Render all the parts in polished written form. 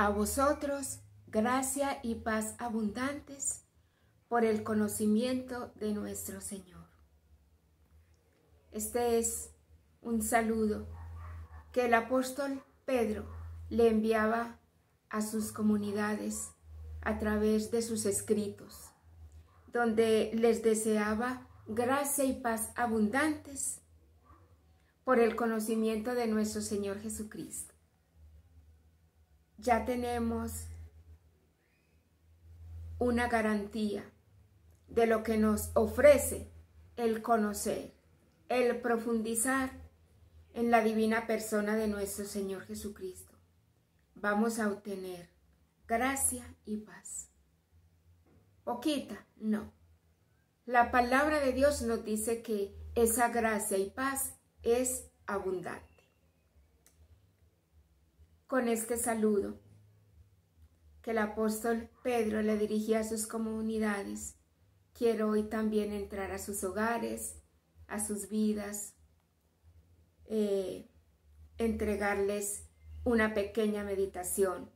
A vosotros, gracia y paz abundantes por el conocimiento de nuestro Señor. Este es un saludo que el apóstol Pedro le enviaba a sus comunidades a través de sus escritos, donde les deseaba gracia y paz abundantes por el conocimiento de nuestro Señor Jesucristo. Ya tenemos una garantía de lo que nos ofrece el conocer, el profundizar en la divina persona de nuestro Señor Jesucristo. Vamos a obtener gracia y paz. Poquita, no. La palabra de Dios nos dice que esa gracia y paz es abundante. Con este saludo que el apóstol Pedro le dirigía a sus comunidades, quiero hoy también entrar a sus hogares, a sus vidas, entregarles una pequeña meditación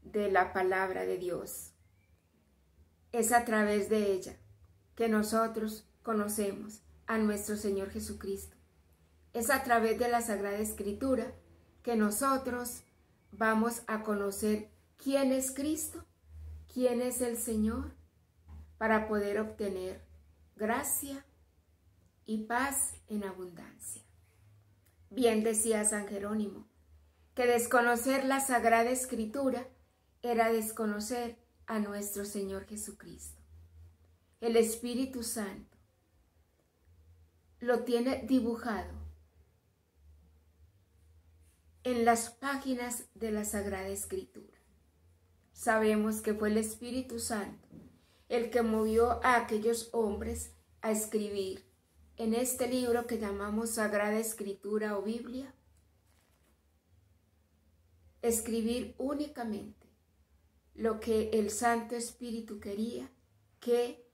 de la palabra de Dios. Es a través de ella que nosotros conocemos a nuestro Señor Jesucristo. Es a través de la Sagrada Escritura que nosotros vamos a conocer quién es Cristo, quién es el Señor, para poder obtener gracia y paz en abundancia. Bien decía San Jerónimo, que desconocer la Sagrada Escritura era desconocer a nuestro Señor Jesucristo. El Espíritu Santo lo tiene dibujado en las páginas de la Sagrada Escritura. Sabemos que fue el Espíritu Santo el que movió a aquellos hombres a escribir en este libro que llamamos Sagrada Escritura o Biblia, escribir únicamente lo que el Santo Espíritu quería que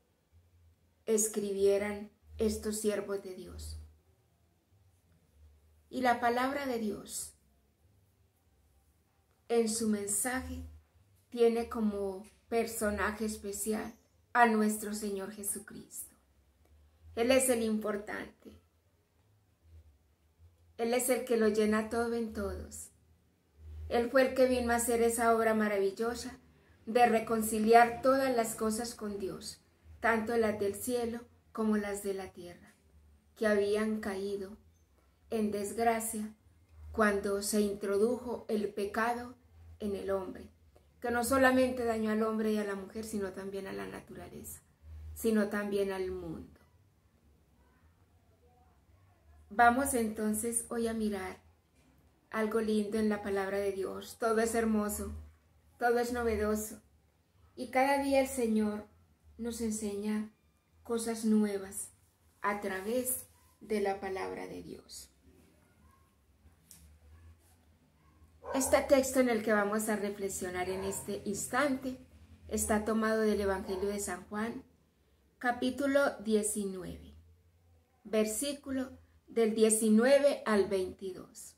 escribieran estos siervos de Dios. Y la palabra de Dios, en su mensaje, tiene como personaje especial a nuestro Señor Jesucristo. Él es el importante. Él es el que lo llena todo en todos. Él fue el que vino a hacer esa obra maravillosa de reconciliar todas las cosas con Dios, tanto las del cielo como las de la tierra, que habían caído en desgracia cuando se introdujo el pecado en el hombre, que no solamente dañó al hombre y a la mujer, sino también a la naturaleza, sino también al mundo. Vamos entonces hoy a mirar algo lindo en la palabra de Dios. Todo es hermoso, todo es novedoso, y cada día el Señor nos enseña cosas nuevas a través de la palabra de Dios. Este texto en el que vamos a reflexionar en este instante está tomado del Evangelio de San Juan, capítulo 19, versículo del 19 al 22.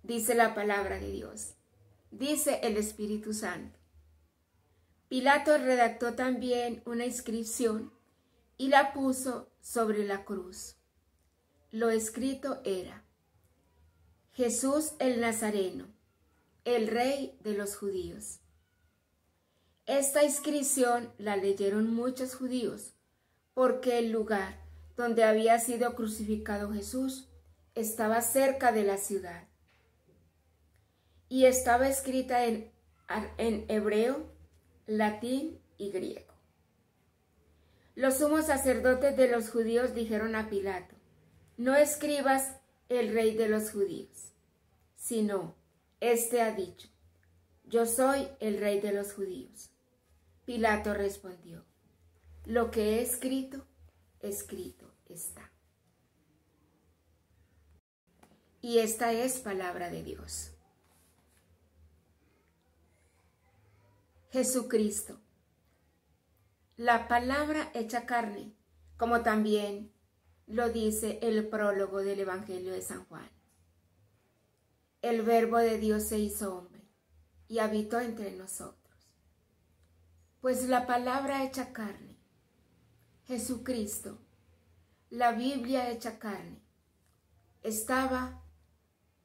Dice la palabra de Dios, dice el Espíritu Santo. Pilato redactó también una inscripción y la puso sobre la cruz. Lo escrito era: Jesús el Nazareno, el Rey de los judíos. Esta inscripción la leyeron muchos judíos, porque el lugar donde había sido crucificado Jesús estaba cerca de la ciudad. Y estaba escrita en hebreo, latín y griego. Los sumos sacerdotes de los judíos dijeron a Pilato: no escribas el Rey de los judíos, sino este ha dicho: yo soy el Rey de los judíos. Pilato respondió: lo que he escrito, escrito está. Y esta es palabra de Dios. Jesucristo, la palabra hecha carne, como también lo dice el prólogo del Evangelio de San Juan. El Verbo de Dios se hizo hombre y habitó entre nosotros. Pues la palabra hecha carne, Jesucristo, la Biblia hecha carne, estaba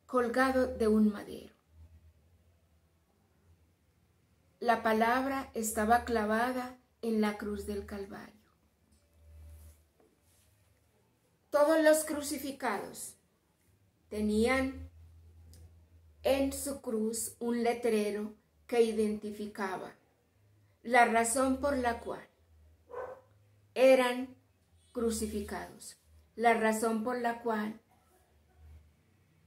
colgado de un madero. La palabra estaba clavada en la cruz del Calvario. Todos los crucificados tenían en su cruz un letrero que identificaba la razón por la cual eran crucificados, la razón por la cual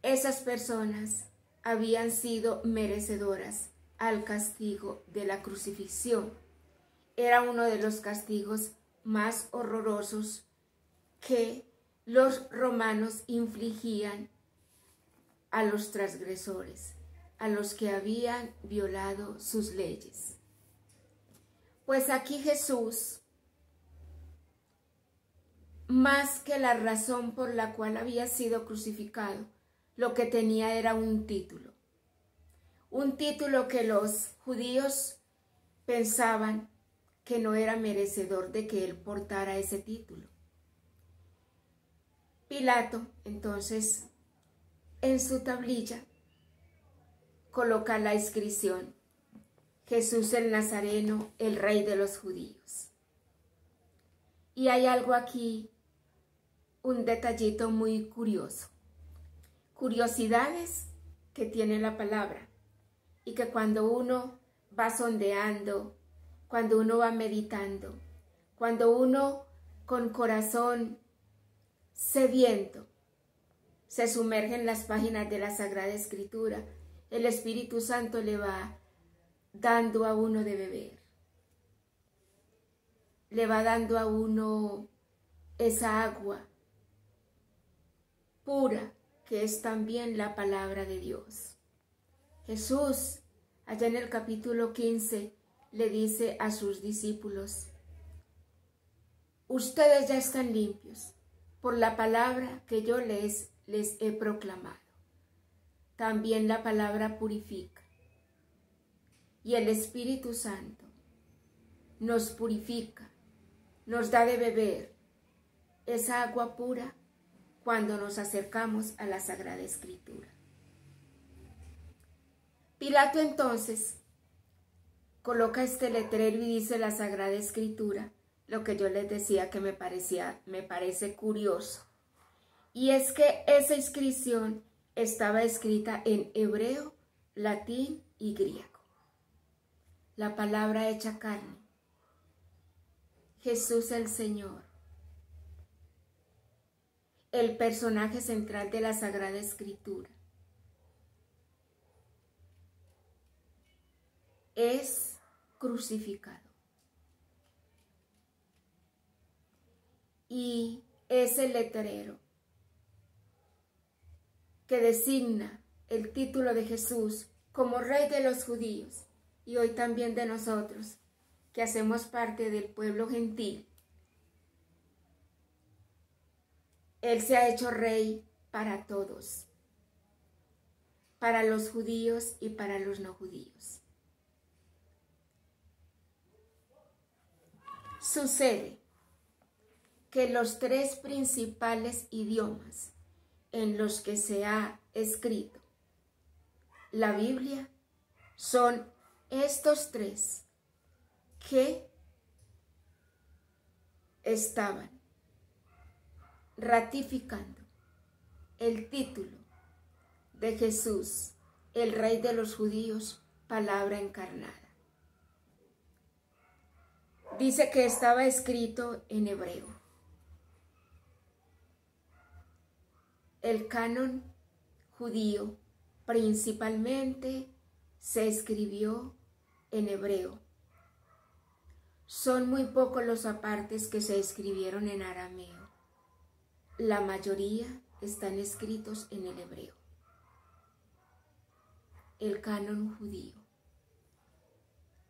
esas personas habían sido merecedoras al castigo de la crucifixión. Era uno de los castigos más horrorosos que los romanos infligían a los transgresores, a los que habían violado sus leyes. Pues aquí Jesús, más que la razón por la cual había sido crucificado, lo que tenía era un título que los judíos pensaban que no era merecedor de que él portara ese título. Pilato, entonces, en su tablilla, coloca la inscripción: Jesús el Nazareno, el Rey de los Judíos. Y hay algo aquí, un detallito muy curioso. Curiosidades que tiene la palabra y que cuando uno va sondeando, cuando uno va meditando, cuando uno con corazón sediento se sumerge en las páginas de la Sagrada Escritura, el Espíritu Santo le va dando a uno de beber. Le va dando a uno esa agua pura que es también la palabra de Dios. Jesús, allá en el capítulo 15, le dice a sus discípulos: ustedes ya están limpios por la palabra que yo les he proclamado. También la palabra purifica. Y el Espíritu Santo nos purifica, nos da de beber esa agua pura cuando nos acercamos a la Sagrada Escritura. Pilato entonces coloca este letrero y dice la Sagrada Escritura, lo que yo les decía que me parece curioso. Y es que esa inscripción estaba escrita en hebreo, latín y griego. La palabra hecha carne, Jesús el Señor, el personaje central de la Sagrada Escritura, es crucificado. Y ese letrero que designa el título de Jesús como Rey de los Judíos, y hoy también de nosotros, que hacemos parte del pueblo gentil, Él se ha hecho Rey para todos, para los judíos y para los no judíos. Sucede que los tres principales idiomas en los que se ha escrito la Biblia son estos tres que estaban ratificando el título de Jesús, el Rey de los Judíos, palabra encarnada. Dice que estaba escrito en hebreo. El canon judío principalmente se escribió en hebreo. Son muy pocos los apartes que se escribieron en arameo. La mayoría están escritos en el hebreo. El canon judío.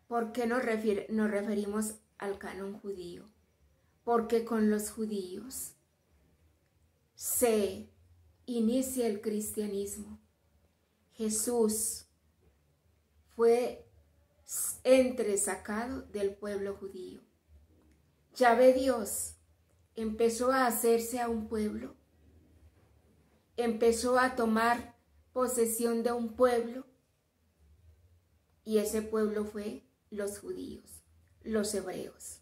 ¿Por qué nos referimos al canon judío? Porque con los judíos se inicia el cristianismo. Jesús fue entresacado del pueblo judío. Yahvé Dios empezó a hacerse a un pueblo, empezó a tomar posesión de un pueblo, y ese pueblo fue los judíos, los hebreos.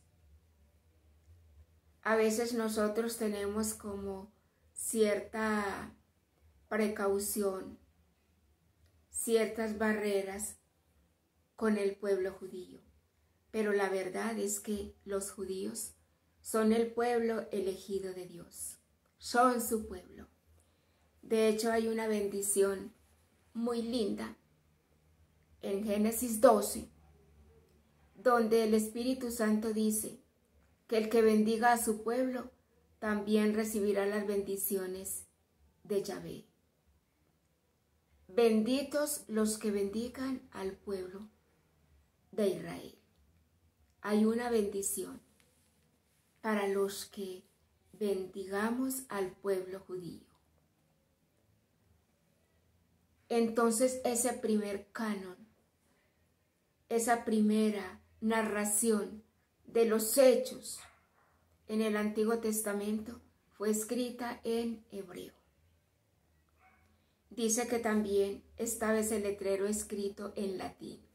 A veces nosotros tenemos como cierta precaución, ciertas barreras con el pueblo judío, pero la verdad es que los judíos son el pueblo elegido de Dios, son su pueblo. De hecho, hay una bendición muy linda en Génesis 12, donde el Espíritu Santo dice que el que bendiga a su pueblo también recibirá las bendiciones de Yahvé. Benditos los que bendigan al pueblo de Israel. Hay una bendición para los que bendigamos al pueblo judío. Entonces ese primer canon, esa primera narración de los hechos en el Antiguo Testamento fue escrita en hebreo. Dice que también estaba ese letrero escrito en latín.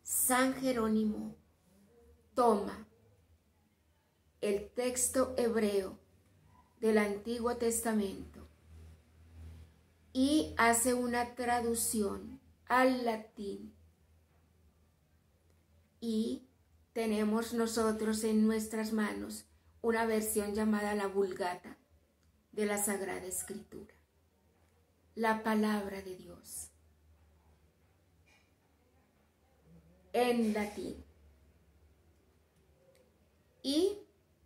San Jerónimo toma el texto hebreo del Antiguo Testamento y hace una traducción al latín, y tenemos nosotros en nuestras manos una versión llamada la Vulgata de la Sagrada Escritura, la palabra de Dios en latín. Y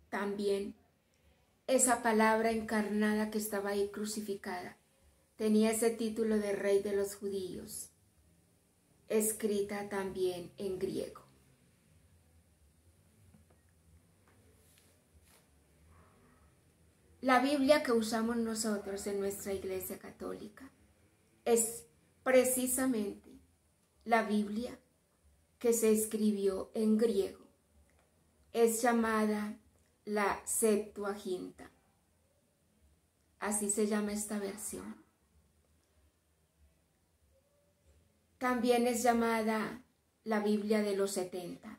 también esa palabra encarnada que estaba ahí crucificada tenía ese título de Rey de los Judíos, escrita también en griego. La Biblia que usamos nosotros en nuestra Iglesia Católica es precisamente la Biblia que se escribió en griego. Es llamada la Septuaginta. Así se llama esta versión. También es llamada la Biblia de los 70.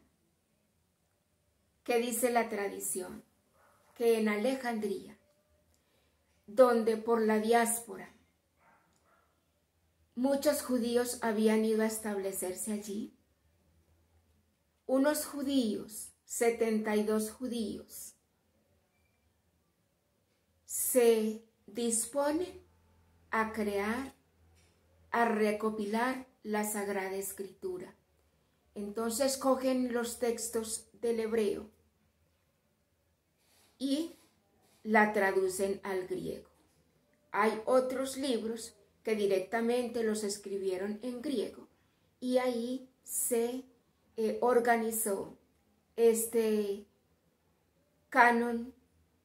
¿Qué dice la tradición? Que en Alejandría, donde por la diáspora muchos judíos habían ido a establecerse allí, unos judíos, 72 judíos, se disponen a crear, a recopilar la Sagrada Escritura. Entonces cogen los textos del hebreo y la traducen al griego. Hay otros libros que directamente los escribieron en griego, y ahí se organizó este canon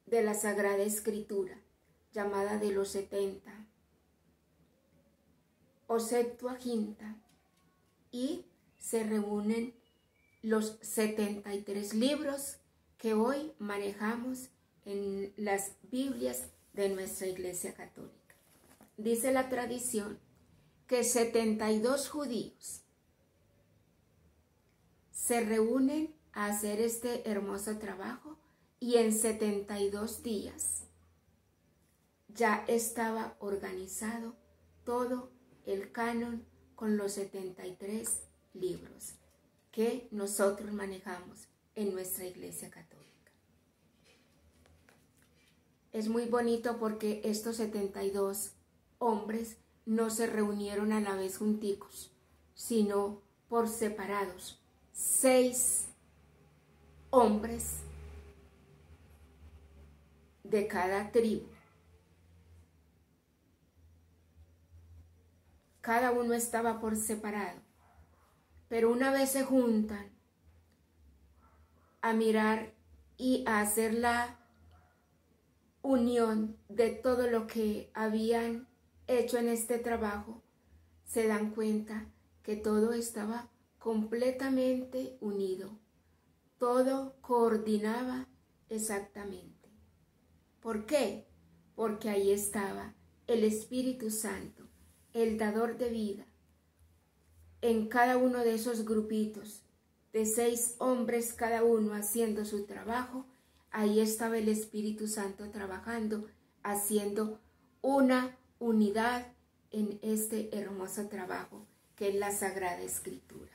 de la Sagrada Escritura, llamada de los 70 o Septuaginta, y se reúnen los 73 libros que hoy manejamos en las Biblias de nuestra Iglesia Católica. Dice la tradición que 72 judíos se reúnen a hacer este hermoso trabajo, y en 72 días ya estaba organizado todo el canon con los 73 libros que nosotros manejamos en nuestra Iglesia Católica. Es muy bonito porque estos 72 hombres no se reunieron a la vez junticos, sino por separados. 6 hombres de cada tribu. Cada uno estaba por separado, pero una vez se juntan a mirar y a hacer la unión de todo lo que habían hecho en este trabajo, se dan cuenta que todo estaba completamente unido, todo coordinaba exactamente. ¿Por qué? Porque ahí estaba el Espíritu Santo, el dador de vida, en cada uno de esos grupitos, de 6 hombres cada uno haciendo su trabajo. Ahí estaba el Espíritu Santo trabajando, haciendo una unidad en este hermoso trabajo que es la Sagrada Escritura.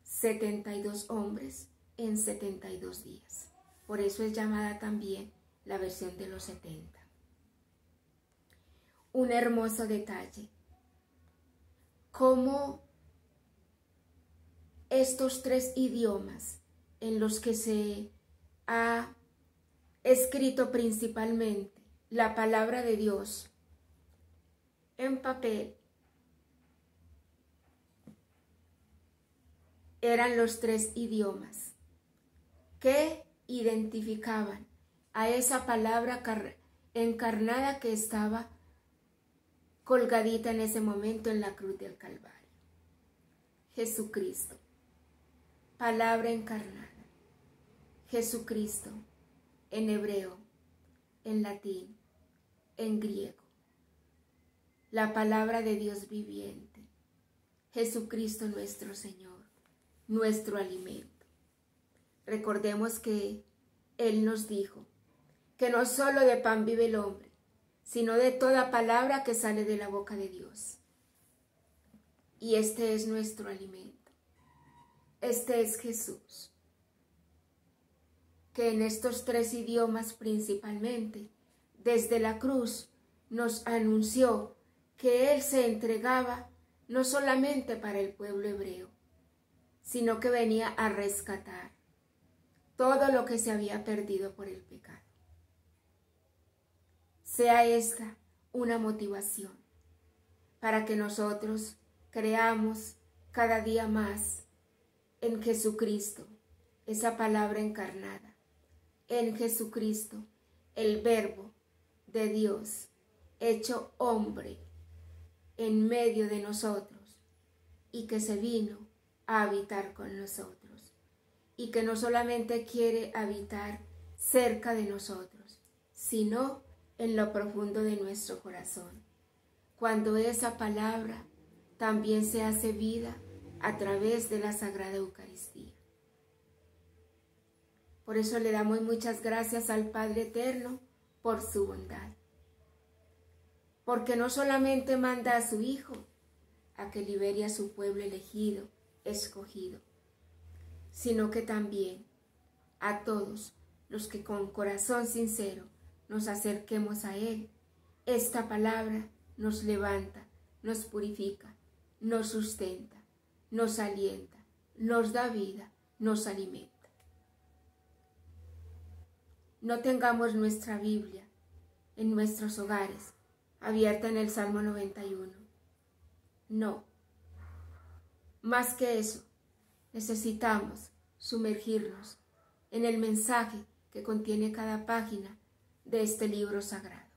72 hombres en 72 días. Por eso es llamada también la versión de los 70. Un hermoso detalle. Cómo estos 3 idiomas en los que se ha escrito principalmente la palabra de Dios en papel eran los 3 idiomas que identificaban a esa palabra encarnada que estaba colgadita en ese momento en la cruz del Calvario. Jesucristo, palabra encarnada. Jesucristo, en hebreo, en latín, en griego. La palabra de Dios viviente. Jesucristo nuestro Señor, nuestro alimento. Recordemos que Él nos dijo que no solo de pan vive el hombre, sino de toda palabra que sale de la boca de Dios. Y este es nuestro alimento. Este es Jesús, que en estos 3 idiomas principalmente, desde la cruz, nos anunció que Él se entregaba no solamente para el pueblo hebreo, sino que venía a rescatar todo lo que se había perdido por el pecado. Sea esta una motivación para que nosotros creamos cada día más en Jesucristo, esa palabra encarnada, en Jesucristo, el Verbo de Dios, hecho hombre en medio de nosotros y que se vino a habitar con nosotros y que no solamente quiere habitar cerca de nosotros, sino en lo profundo de nuestro corazón, cuando esa palabra también se hace vida a través de la Sagrada Eucaristía. Por eso le damos muchas gracias al Padre Eterno por su bondad, porque no solamente manda a su Hijo a que libere a su pueblo elegido, escogido, sino que también a todos los que con corazón sincero nos acerquemos a Él. Esta palabra nos levanta, nos purifica, nos sustenta, nos alienta, nos da vida, nos alimenta. No tengamos nuestra Biblia en nuestros hogares abierta en el Salmo 91. No. Más que eso, necesitamos sumergirnos en el mensaje que contiene cada página de este libro sagrado.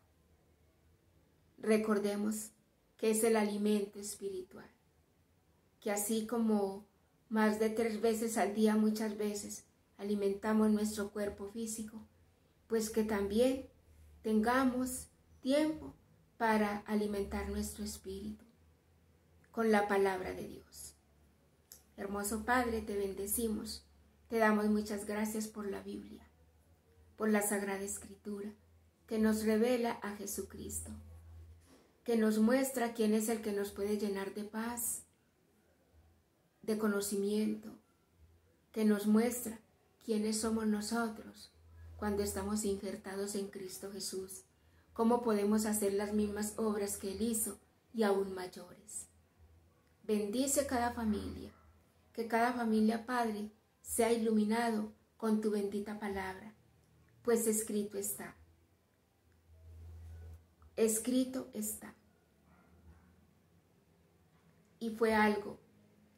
Recordemos que es el alimento espiritual, que así como más de 3 veces al día muchas veces alimentamos nuestro cuerpo físico, pues que también tengamos tiempo para alimentar nuestro espíritu con la palabra de Dios. Hermoso Padre, te bendecimos, te damos muchas gracias por la Biblia, por la Sagrada Escritura, que nos revela a Jesucristo, que nos muestra quién es el que nos puede llenar de paz, de conocimiento, que nos muestra quiénes somos nosotros cuando estamos injertados en Cristo Jesús, cómo podemos hacer las mismas obras que Él hizo y aún mayores. Bendice cada familia, que cada familia, Padre, sea iluminado con tu bendita palabra, pues escrito está. Escrito está. Y fue algo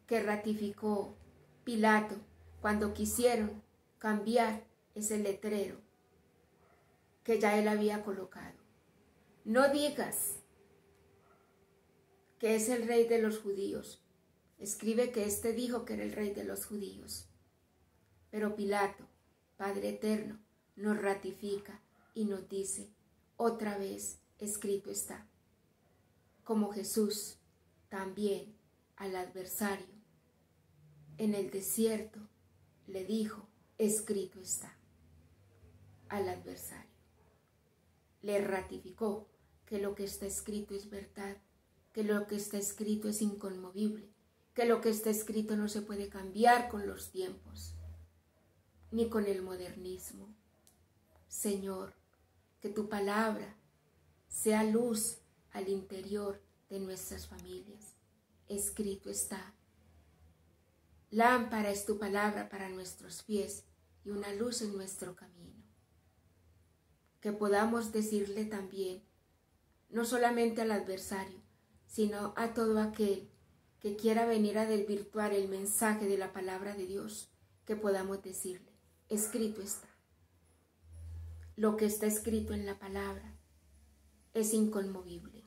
que ratificó Pilato cuando quisieron cambiar ese letrero que ya él había colocado. No digas que es el rey de los judíos. Escribe que éste dijo que era el rey de los judíos. Pero Pilato, Padre eterno, nos ratifica y nos dice, otra vez escrito está. Como Jesús también al adversario en el desierto le dijo, escrito está. Al adversario le ratificó que lo que está escrito es verdad, que lo que está escrito es inconmovible, que lo que está escrito no se puede cambiar con los tiempos, ni con el modernismo. Señor, que tu palabra sea luz al interior de nuestras familias. Escrito está. Lámpara es tu palabra para nuestros pies y una luz en nuestro camino. Que podamos decirle también, no solamente al adversario, sino a todo aquel que quiera venir a desvirtuar el mensaje de la palabra de Dios, que podamos decirle, escrito está. Lo que está escrito en la palabra es inconmovible,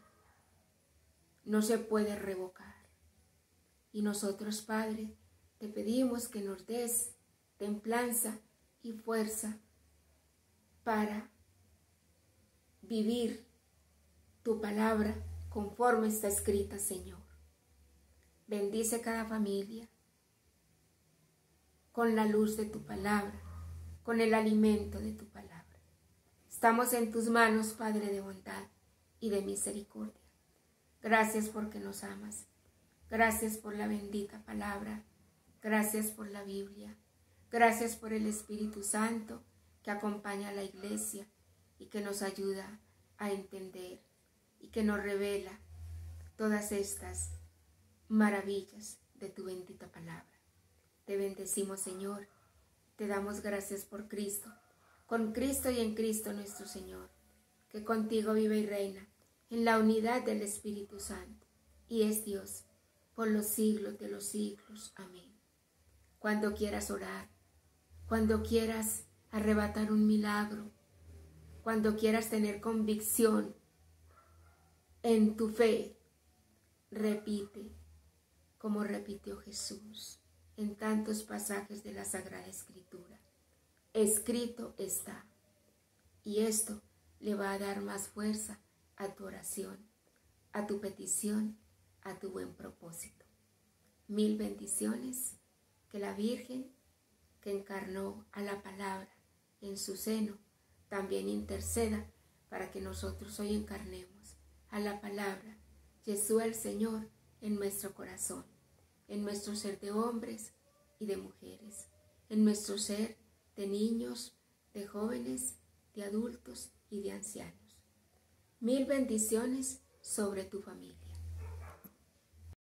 no se puede revocar. Y nosotros, Padre, te pedimos que nos des templanza y fuerza para vivir tu palabra conforme está escrita, Señor. Bendice cada familia con la luz de tu palabra, con el alimento de tu palabra. Estamos en tus manos, Padre de bondad y de misericordia. Gracias porque nos amas. Gracias por la bendita palabra. Gracias por la Biblia. Gracias por el Espíritu Santo que acompaña a la iglesia y que nos ayuda a entender y que nos revela todas estas maravillas de tu bendita palabra. Te bendecimos, Señor. Te damos gracias por Cristo, con Cristo y en Cristo nuestro Señor, que contigo vive y reina en la unidad del Espíritu Santo y es Dios por los siglos de los siglos. Amén. Cuando quieras orar, cuando quieras arrebatar un milagro, cuando quieras tener convicción en tu fe, repite como repitió Jesús en tantos pasajes de la Sagrada Escritura. Escrito está. Y esto le va a dar más fuerza a tu oración, a tu petición, a tu buen propósito. Mil bendiciones. Que la Virgen que encarnó a la palabra en su seno también interceda para que nosotros hoy encarnemos a la palabra, Jesús el Señor, en nuestro corazón, en nuestro ser de hombres y de mujeres, en nuestro ser de niños, de jóvenes, de adultos y de ancianos. Mil bendiciones sobre tu familia.